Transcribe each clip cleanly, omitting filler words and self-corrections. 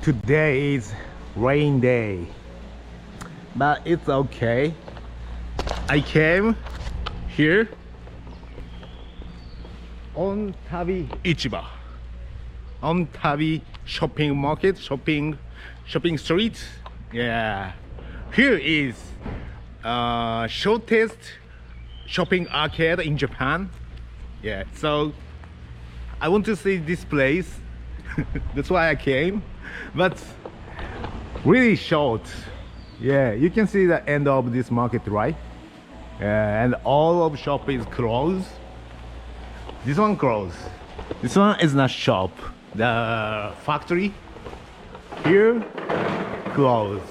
Today is rain day, but it's okay. I came here on Tabi Ichiba, on Tabi shopping market, shopping street. Yeah, here is shortest shopping arcade in Japan. Yeah, so I want to see this place. That's why I came, but really short. Yeah, you can see the end of this market, right? And all of shop is closed. This one closed. This one is not shop. The factory here closed.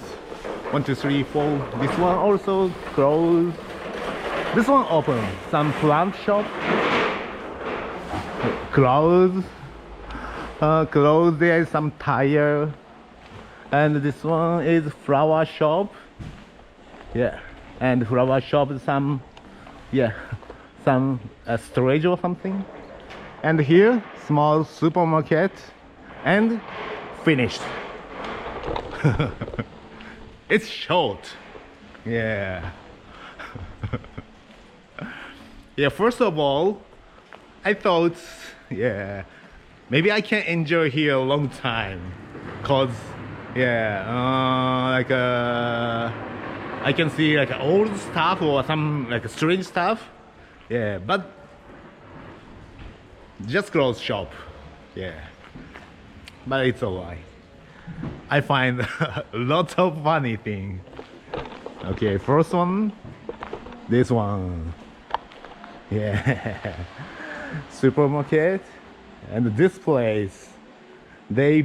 1, 2, 3, 4. This one also closed. This one open. Some plant shop closed. Closed. There is some tire. And this one is flower shop. Yeah, and flower shop is some, yeah, some storage or something. And here small supermarket and finished. It's short. Yeah. Yeah, first of all I thought, yeah, maybe I can enjoy here a long time, cause yeah, I can see like old stuff or some like strange stuff. Yeah, but just close shop. Yeah, but it's alright. I find lots of funny thing. Okay, first one, this one. Yeah, supermarket, and this place. They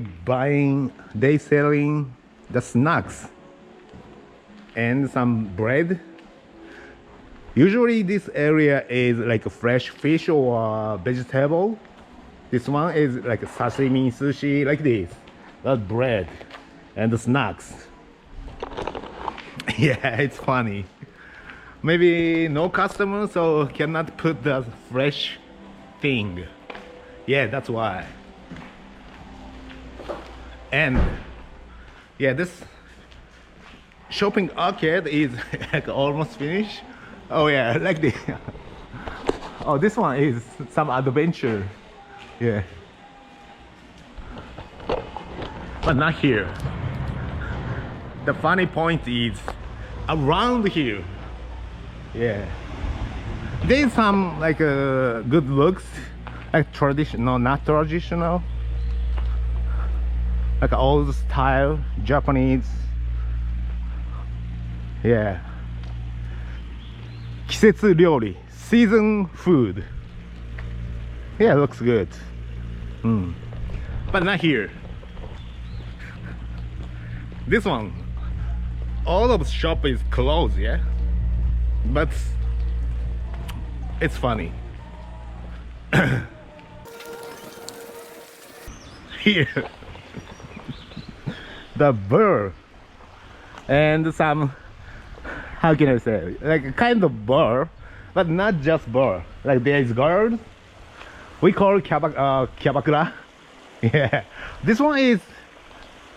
selling the snacks and some bread. Usually this area is like a fresh fish or vegetable. This one is like a sashimi, sushi, like this. That bread and the snacks. Yeah, it's funny. Maybe no customers, so cannot put the fresh thing. Yeah, that's why. And yeah, this shopping arcade is like almost finished. Oh yeah, like this. Oh, this one is some adventure. Yeah, but not here. The funny point is around here. Yeah, there's some like good looks, like traditional, not traditional. Like old style Japanese. Yeah. 季節料理 season food. Yeah, looks good. But not here. This one, all of the shop is closed, yeah. But it's funny. Here. The bird and some, how can I say, like a kind of bird, but not just bird. Like there is girls, we call kyabakura. Yeah, this one is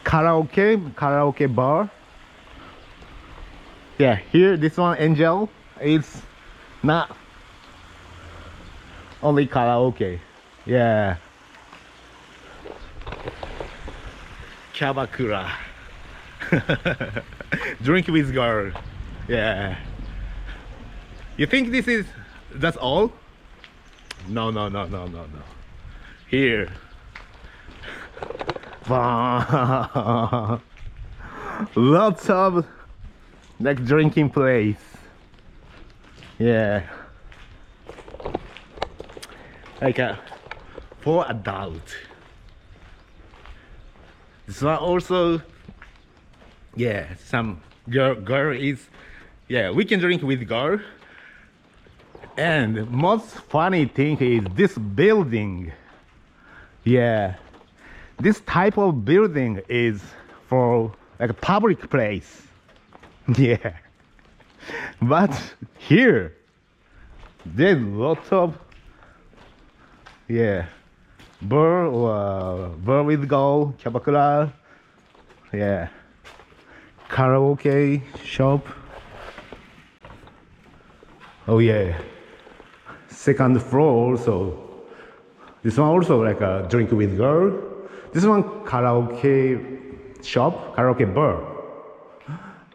karaoke bar. Yeah, here this one angel is not only karaoke. Yeah. Kyabakura. Drink with girl. Yeah. You think that's all? No. Here. Lots of like drinking place. Yeah. Like for adult. This one also, yeah, some girl is, yeah, we can drink with girl. And most funny thing is this building. Yeah, this type of building is for like a public place. Yeah, but here there's lots of, yeah, bird with gold, kyabakura, Yeah, karaoke shop. Oh yeah, second floor also. This one also like a drink with girl. This one karaoke shop, karaoke bar.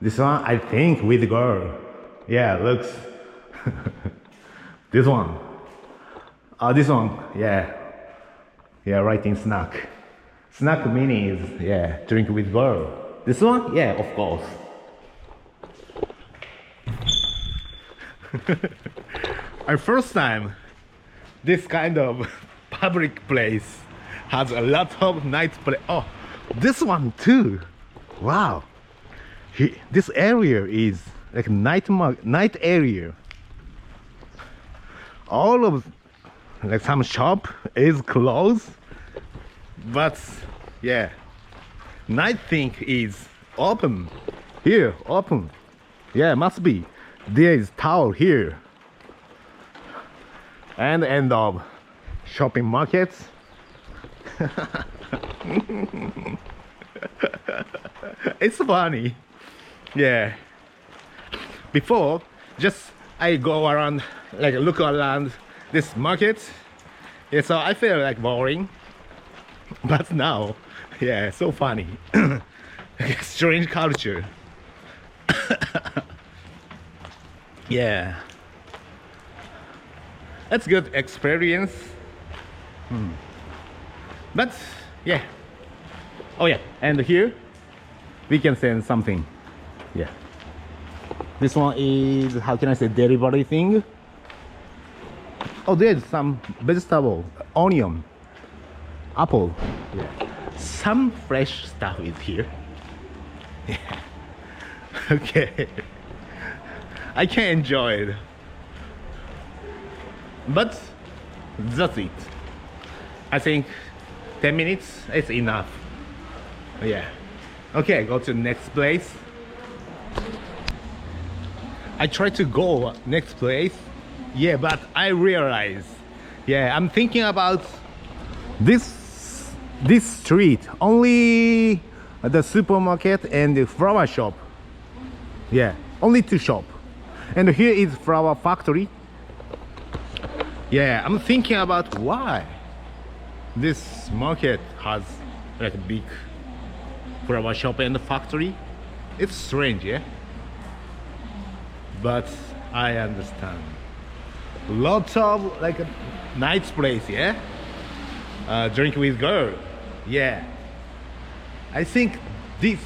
This one I think with girl. Yeah, looks. This one. This one. Yeah. Yeah, writing snack. Snack means yeah, drink with girl. This one? Yeah, of course. Our first time this kind of public place has a lot of night play. Oh, this one too. Wow. This area is like night area. All of like some shop is closed, but yeah, night thing is open. Here, open. Yeah, must be. There is tower here. And end of shopping markets. It's funny. Yeah. Before, just I go around, like look around this market. Yeah, so I feel like boring. But now, yeah, so funny. Strange culture. Yeah. That's good experience. But yeah. Oh yeah, and here we can send something. Yeah. This one is, how can I say, delivery thing. Oh, there's some vegetable, onion, apple. Yeah. Some fresh stuff is here. Yeah. Okay. I can enjoy it. But that's it. I think 10 minutes is enough. Yeah. Okay, go to next place. I try to go next place. Yeah, but I realize, yeah, I'm thinking about this street, only the supermarket and the flower shop. Yeah, only two shop. And here is flower factory. Yeah, I'm thinking about why this market has like a big flower shop and factory. It's strange, yeah? But I understand. Lots of like a nice place, yeah? Drink with girl, yeah. I think this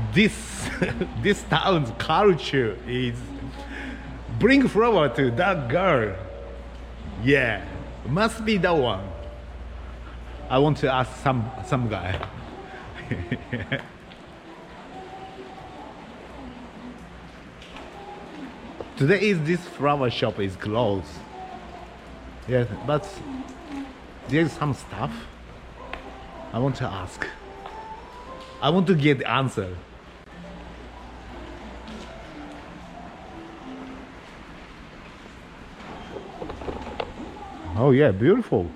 this town's culture is bring flower to that girl. Yeah, must be that one. I want to ask some guy. Today is this flower shop is closed. Yeah, but there's some stuff I want to ask. I want to get the answer. Oh yeah, beautiful.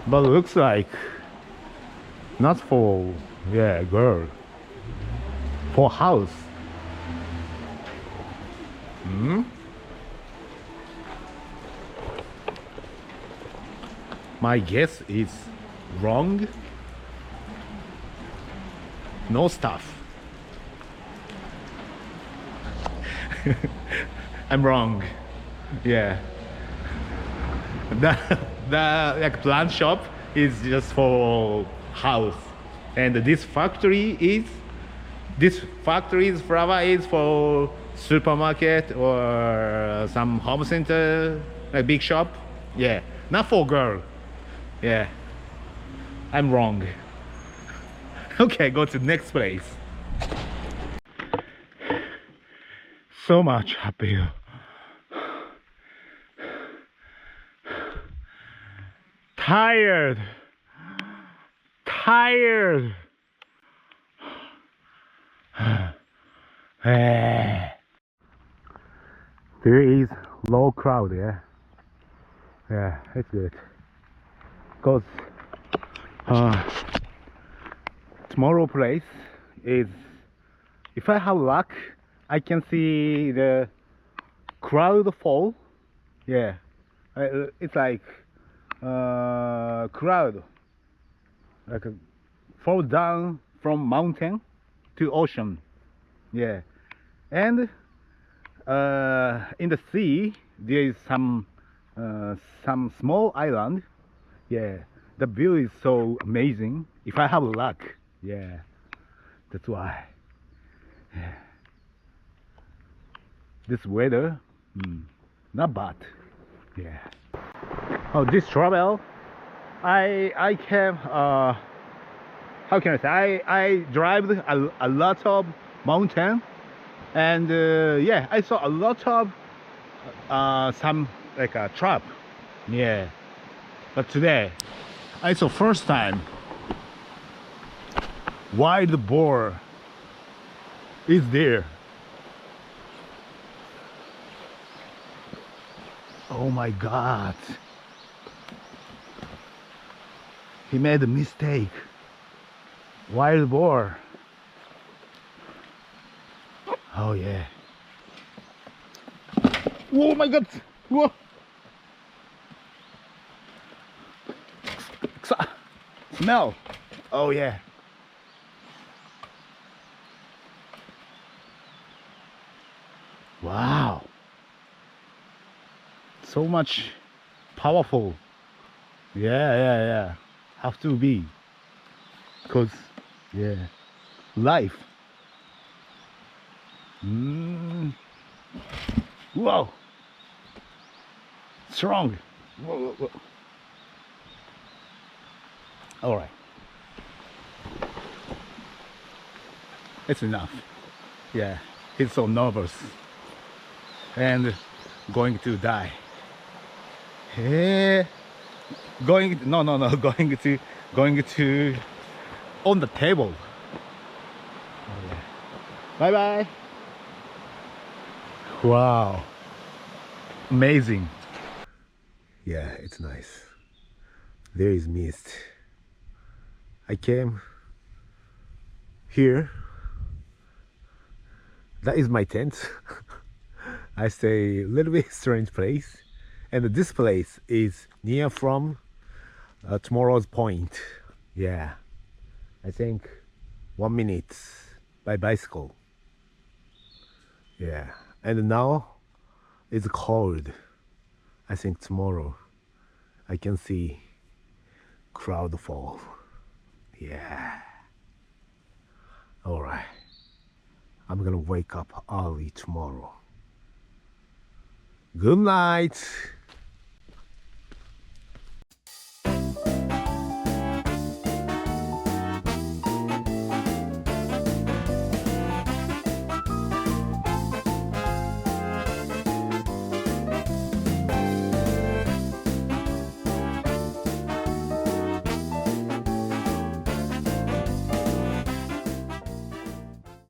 But looks like not for, yeah, girl. For house. My guess is wrong. No stuff. I'm wrong. Yeah. The like plant shop is just for house, and this factory's flower is for supermarket or some home center, like big shop. Yeah, not for girl. Yeah, I'm wrong. Okay, go to next place. So much happier. Tired. There is low crowd, yeah. Yeah, it's good. Cause Tomorrow place is, if I have luck, I can see the cloud fall. Yeah, it's like cloud, like fall down from mountain to ocean. Yeah, and in the sea there is some small island. Yeah, the view is so amazing. If I have luck, yeah, that's why. Yeah. This weather, not bad. Yeah. Oh, this travel, I can how can I say? I drive a lot of mountain, and yeah, I saw a lot of some like a trap. Yeah. But today, I saw first time wild boar is there. Oh my God. He made a mistake. Wild boar. Oh yeah. Oh my God. Whoa. Smell. Oh yeah. Wow. So much powerful. Yeah. Have to be. Cause yeah. Life. Whoa. Strong. Whoa. All right. It's enough. Yeah, he's so nervous and going to die. Hey, going to on the table. Oh, yeah. Bye bye. Wow, amazing. Yeah, it's nice. There is mist. I came here. That is my tent. I stay a little bit strange place, and this place is near from tomorrow's point. Yeah, I think 1 minute by bicycle. Yeah, and now it's cold. I think tomorrow I can see cloud fall. Yeah. All right. I'm gonna wake up early tomorrow. Good night.